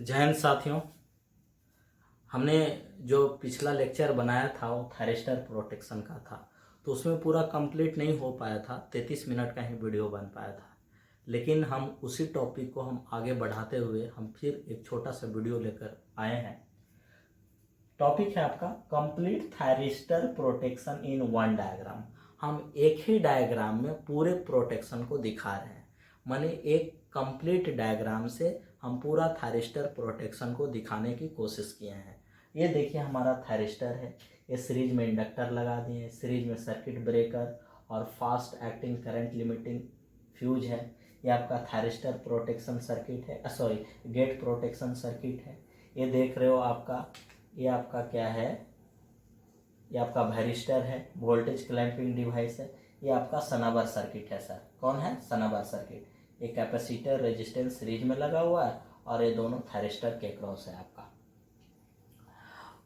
जय हिंद साथियों। हमने जो पिछला लेक्चर बनाया था वो थायरिस्टर प्रोटेक्शन का था, तो उसमें पूरा कंप्लीट नहीं हो पाया था। 33 मिनट का ही वीडियो बन पाया था, लेकिन हम उसी टॉपिक को हम आगे बढ़ाते हुए हम फिर एक छोटा सा वीडियो लेकर आए हैं। टॉपिक है आपका complete thyristor protection in one diagram. हम एक ही डायग्राम में पूरे प्रोटेक्शन को दिखा रहे हैं, माने एक कंप्लीट डायग्राम से हम पूरा थायरिस्टर प्रोटेक्शन को दिखाने की कोशिश किए हैं। ये देखिए हमारा थायरिस्टर है, ये सीरीज में इंडक्टर लगा दिए, सीरीज में सर्किट ब्रेकर और fast acting current limiting fuse है। ये आपका थायरिस्टर प्रोटेक्शन सर्किट है, सॉरी गेट प्रोटेक्शन सर्किट है। ये देख रहे हो आपका, ये आपका क्या है, ये आपका वायरिस्टर है, वोल्टेज क्लैंपिंग डिवाइस है। ये आपका सनाबर सर्किट है सर। कौन है? सनाबर सर्किट। ये कैपेसिटर रेजिस्टेंस सीरीज में लगा हुआ है और ये दोनों थायरिस्टर के क्रॉस है आपका।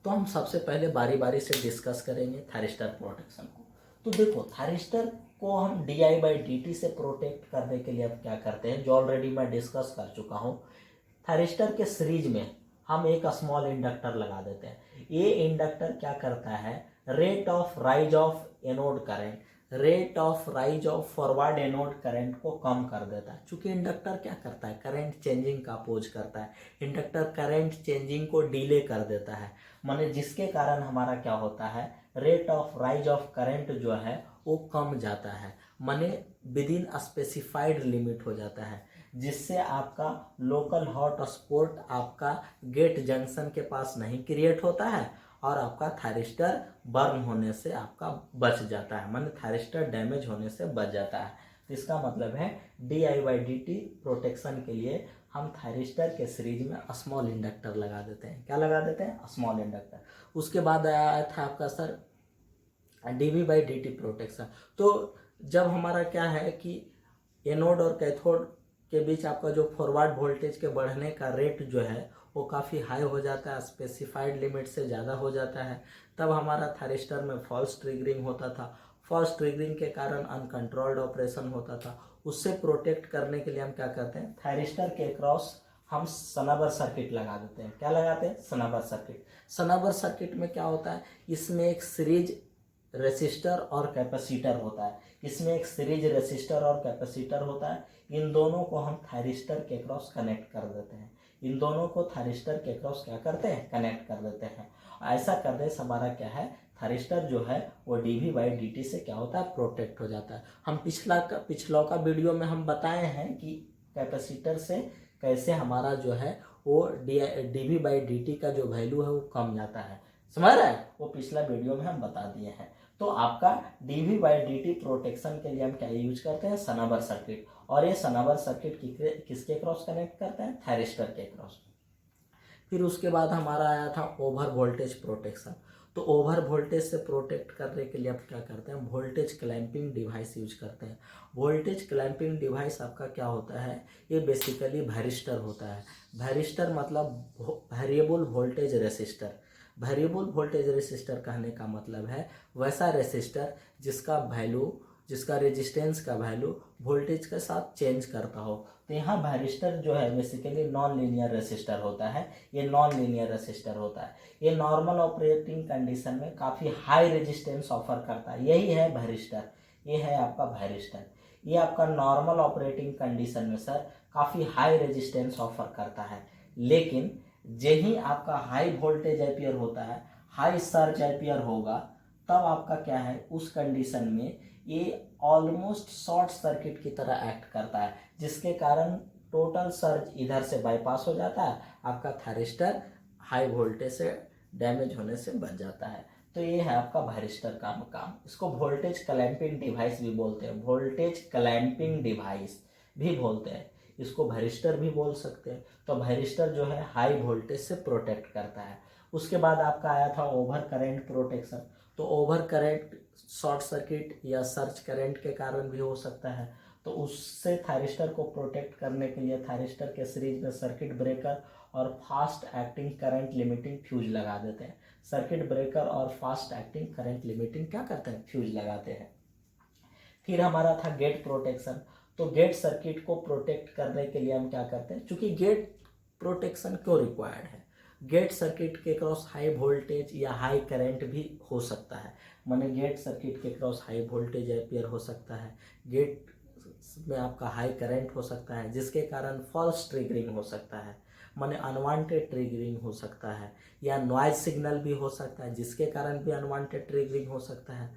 तो हम सबसे पहले बारी बारी से डिस्कस करेंगे थायरिस्टर प्रोटेक्शन को। तो देखो, थायरिस्टर को हम di/dt से प्रोटेक्ट करने के लिए अब क्या करते हैं, जो ऑलरेडी मैं डिस्कस कर चुका हूँ। थायरिस्टर के सीरीज में हम एक स्मॉल इंडक्टर लगा देते हैं। ये इंडक्टर क्या करता है, rate of rise of anode current, rate of rise of forward anode current को कम कर देता है। चूंकि इंडक्टर क्या करता है, करंट चेंजिंग का अपोज करता है। इंडक्टर करंट चेंजिंग को डिले कर देता है, माने जिसके कारण हमारा क्या होता है, rate of rise of current जो है वो कम जाता है, माने विद इन स्पेसिफाइड लिमिट हो जाता है, जिससे आपका लोकल हॉट स्पॉट आपका गेट जंक्शन के पास नहीं क्रिएट होता है और आपका थायरिस्टर बर्न होने से आपका बच जाता है, माने थायरिस्टर डैमेज होने से बच जाता है। तो इसका मतलब है di/dt प्रोटेक्शन के लिए हम थायरिस्टर के सीरीज में स्मॉल इंडक्टर लगा देते हैं। क्या लगा देते हैं? Small inductor. उसके बाद आया था आपका सर dv/dt प्रोटेक्शन। तो जब हमारा क्या है कि एनोड और कैथोड के बीच आपका जो फॉरवर्ड वोल्टेज के बढ़ने का रेट जो है वो काफ़ी हाई हो जाता है, स्पेसिफाइड लिमिट से ज़्यादा हो जाता है, तब हमारा थायरिस्टर में फॉल्स ट्रिगरिंग होता था। फॉल्स ट्रिगरिंग के कारण अनकंट्रोल्ड ऑपरेशन होता था। उससे प्रोटेक्ट करने के लिए हम क्या करते हैं, थायरिस्टर के क्रॉस हम सनाबर सर्किट लगा देते हैं। क्या लगाते हैं? सनाबर सर्किट। सनाबर सर्किट में क्या होता है, इसमें एक सीरीज रेसिस्टर और कैपेसिटर होता है। इसमें एक सीरीज रेसिस्टर और कैपेसिटर होता है। इन दोनों को हम थायरिस्टर के क्रॉस कनेक्ट कर देते हैं। इन दोनों को थायरिस्टर के क्रॉस क्या करते हैं, कनेक्ट कर देते हैं। ऐसा करने से हमारा क्या है, थायरिस्टर जो है वो dv/dt से क्या होता है, प्रोटेक्ट हो जाता है। हम पिछला का वीडियो में हम बताए हैं कि कैपेसिटर से कैसे हमारा जो है वो dv/dt का जो वैल्यू है वो कम जाता है। समझ रहे हैं? वो पिछला वीडियो में हम बता दिए हैं। तो आपका dv/dt प्रोटेक्शन के लिए हम क्या यूज करते हैं, सनाबर सर्किट। और ये सनाबर सर्किट किसके क्रॉस कनेक्ट करते हैं, थायरिस्टर के क्रॉस। फिर उसके बाद हमारा आया था ओवर वोल्टेज प्रोटेक्शन। तो ओवर वोल्टेज से प्रोटेक्ट करने के लिए आप क्या करते हैं, वोल्टेज क्लैंपिंग डिवाइस यूज करते हैं। वोल्टेज क्लैंपिंग डिवाइस आपका क्या होता है, ये बेसिकली वायरिस्टर होता है। वायरिस्टर मतलब variable voltage resistor. Variable voltage resistor कहने का मतलब है वैसा रेसिस्टर जिसका वैल्यू, जिसका रेजिस्टेंस का वैल्यू वोल्टेज के साथ चेंज करता हो। तो यहाँ वायरिस्टर जो है बेसिकली नॉन लीनियर रेसिस्टर होता है। ये नॉन लीनियर रेसिस्टर होता है। ये नॉर्मल ऑपरेटिंग कंडीशन में काफ़ी हाई रेजिस्टेंस ऑफर करता है। यही है वायरिस्टर, ये है आपका वायरिस्टर। ये आपका नॉर्मल ऑपरेटिंग कंडीशन में सर काफ़ी हाई रेजिस्टेंस ऑफर करता है, लेकिन यही आपका हाई वोल्टेज एपियर होता है, हाई सर्ज एपियर होगा, तब आपका क्या है, उस कंडीशन में ये ऑलमोस्ट शॉर्ट सर्किट की तरह एक्ट करता है, जिसके कारण टोटल सर्ज इधर से बाईपास हो जाता है, आपका थायरिस्टर हाई वोल्टेज से डैमेज होने से बच जाता है। तो ये है आपका वायरिस्टर का काम। इसको वोल्टेज क्लैंपिंग डिवाइस भी बोलते हैं, वोल्टेज क्लैंपिंग डिवाइस भी बोलते हैं, इसको वायरिस्टर भी बोल सकते हैं। तो वायरिस्टर जो है हाई वोल्टेज से प्रोटेक्ट करता है। उसके बाद आपका आया था ओवर करंट प्रोटेक्शन। तो ओवर करंट शॉर्ट सर्किट या सर्ज करंट के कारण भी हो सकता है, तो उससे थायरिस्टर को प्रोटेक्ट करने के लिए थायरिस्टर के सीरीज में सर्किट ब्रेकर और fast acting current limiting fuse लगा देते हैं। सर्किट ब्रेकर और फास्ट एक्टिंग करंट लिमिटिंग क्या करते हैं, फ्यूज लगाते हैं। फिर हमारा था गेट प्रोटेक्शन। तो गेट सर्किट को प्रोटेक्ट करने के लिए हम क्या करते हैं, चूंकि गेट प्रोटेक्शन क्यों रिक्वायर्ड है? गेट सर्किट के क्रॉस हाई वोल्टेज या हाई करंट भी हो सकता है, माने गेट सर्किट के क्रॉस हाई वोल्टेज अपियर हो सकता है, गेट में आपका हाई करंट हो सकता है जिसके कारण फॉल्स ट्रिगरिंग हो सकता है, माने अनवांटेड ट्रिगरिंग हो सकता है, या नॉइज सिग्नल भी हो सकता है जिसके कारण भी अनवांटेड ट्रिगरिंग हो सकता है।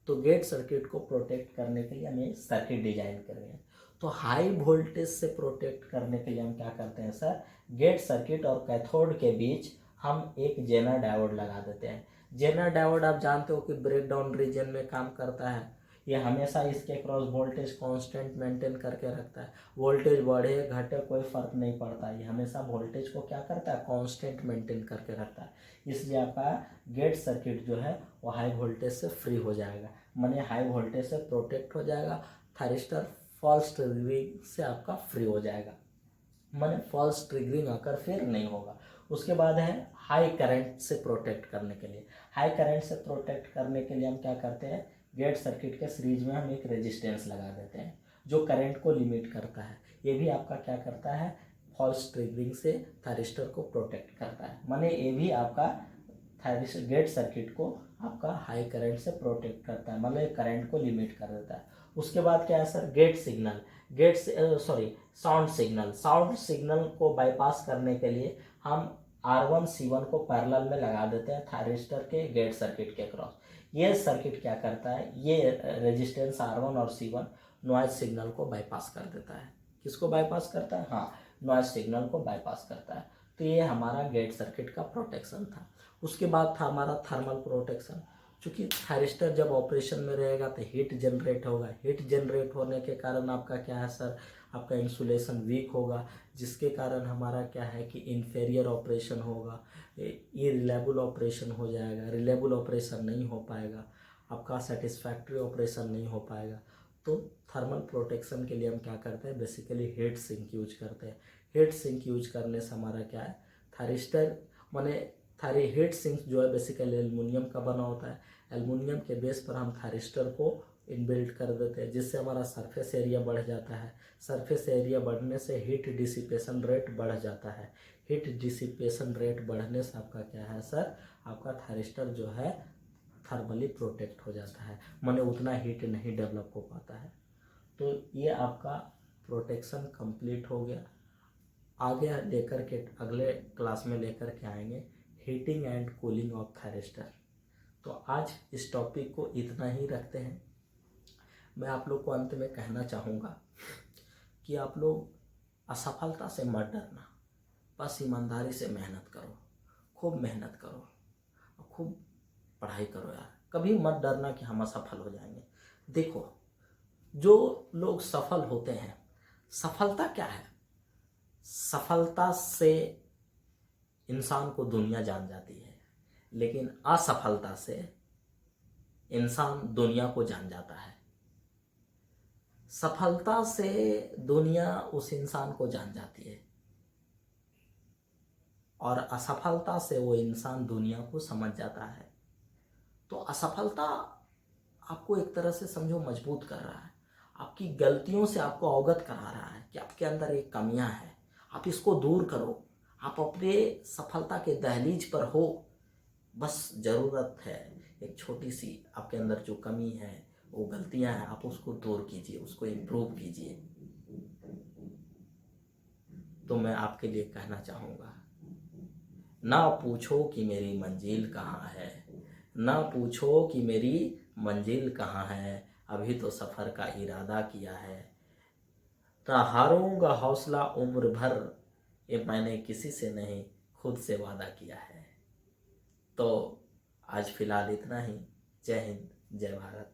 तो गेट सर्किट को प्रोटेक्ट करने के लिए हमें सर्किट डिजाइन करेंगे। तो हाई वोल्टेज से प्रोटेक्ट करने के लिए हम क्या करते हैं सर, गेट सर्किट और कैथोड के बीच हम एक जेनर डायोड लगा देते हैं। जेनर डायोड आप जानते हो कि ब्रेकडाउन रीजन में काम करता है, ये हमेशा इसके क्रॉस वोल्टेज कांस्टेंट मेंटेन करके रखता है, वोल्टेज बढ़े घटे कोई फर्क नहीं पड़ता, ये हमेशा वोल्टेज को क्या करता है, कांस्टेंट मेंटेन करके रखता है। इसलिए आपका गेट सर्किट जो है वो हाई वोल्टेज से फ्री हो जाएगा, माने हाई वोल्टेज से प्रोटेक्ट हो जाएगा, थायरिस्टर फॉल्स ट्रिगरिंग से आपका फ्री हो जाएगा, माने फॉल्स ट्रिगरिंग आकर फिर नहीं होगा। उसके बाद है हाई करंट से प्रोटेक्ट करने के लिए। हाई करंट से प्रोटेक्ट करने के लिए हम क्या करते हैं, गेट सर्किट के सीरीज में हम एक रेजिस्टेंस लगा देते हैं जो करंट को लिमिट करता है। ये भी आपका क्या करता है, फॉल्स ट्रिगरिंग से थायरिस्टर को प्रोटेक्ट करता है, माने ये भी आपका थायरिस्टर गेट सर्किट को आपका हाई करंट से प्रोटेक्ट करता है, मतलब करंट को लिमिट कर देता है। उसके बाद क्या है sir, gate signal, sound signal को बाईपास करने के लिए हम R1 C1 को पैरेलल में लगा देते हैं थायरिस्टर के गेट सर्किट के क्रॉस। ये सर्किट क्या करता है, ये रेजिस्टेंस R1 और C1 नॉइज सिग्नल को बाईपास कर देता है। किसको बाईपास करता है, हाँ, नॉइज सिग्नल को बाईपास करता है। तो ये हमारा गेट सर्किट का प्रोटेक्शन था। उसके बाद था हमारा थर्मल प्रोटेक्शन। चूँकि थायरिस्टर जब ऑपरेशन में रहेगा तो हीट जनरेट होगा, हीट जनरेट होने के कारण आपका क्या है सर, आपका इंसुलेशन वीक होगा, जिसके कारण हमारा क्या है कि इन्फेरियर ऑपरेशन होगा, इरिलेबल ऑपरेशन हो जाएगा, रिलेबल ऑपरेशन नहीं हो पाएगा, आपका सेटिस्फैक्ट्री ऑपरेशन नहीं हो पाएगा। तो थर्मल प्रोटेक्शन के लिए हम क्या करते हैं, बेसिकली हीट सिंक यूज करते हैं। हीट सिंक यूज करने से हमारा क्या है, थायरिस्टर माने थायरी हीट सिंक जो है बेसिकली एल्युमिनियम का बना होता है, एल्युमिनियम के बेस पर हम थायरिस्टर को इनबिल्ट कर देते हैं, जिससे हमारा सरफेस एरिया बढ़ जाता है। सरफेस एरिया बढ़ने से हीट डिसिपेशन रेट बढ़ जाता है। हीट डिसिपेशन रेट बढ़ने से आपका क्या है सर, आपका थायरिस्टर जो है थर्मली प्रोटेक्ट हो जाता है, माने उतना हीट नहीं डेवलप हो पाता है। तो ये आपका प्रोटेक्शन कंप्लीट हो गया। आगे लेकर के अगले क्लास में लेकर के आएंगे heating and cooling of thyristor. तो आज इस टॉपिक को इतना ही रखते हैं। मैं आप लोग को अंत में कहना चाहूँगा कि आप लोग असफलता से मत डरना, बस ईमानदारी से मेहनत करो, खूब मेहनत करो और खूब पढ़ाई करो यार। कभी मत डरना कि हम असफल हो जाएंगे। देखो, जो लोग सफल होते हैं, सफलता क्या है, सफलता से इंसान को दुनिया जान जाती है, लेकिन असफलता से इंसान दुनिया को जान जाता है। सफलता से दुनिया उस इंसान को जान जाती है और असफलता से वो इंसान दुनिया को समझ जाता है। तो असफलता आपको एक तरह से समझो मजबूत कर रहा है, आपकी गलतियों से आपको अवगत करा रहा है कि आपके अंदर एक कमियां हैं, आप इसको दूर करो। आप अपने सफलता के दहलीज पर हो, बस ज़रूरत है एक छोटी सी आपके अंदर जो कमी है, वो गलतियां हैं, आप उसको दूर कीजिए, उसको इम्प्रूव कीजिए। तो मैं आपके लिए कहना चाहूँगा, ना पूछो कि मेरी मंजिल कहाँ है, ना पूछो कि मेरी मंजिल कहाँ है, अभी तो सफ़र का इरादा किया है। ना हारूंगा हौसला उम्र भर, ये मैंने किसी से नहीं खुद से वादा किया है। तो आज फिलहाल इतना ही। जय हिंद, जय भारत।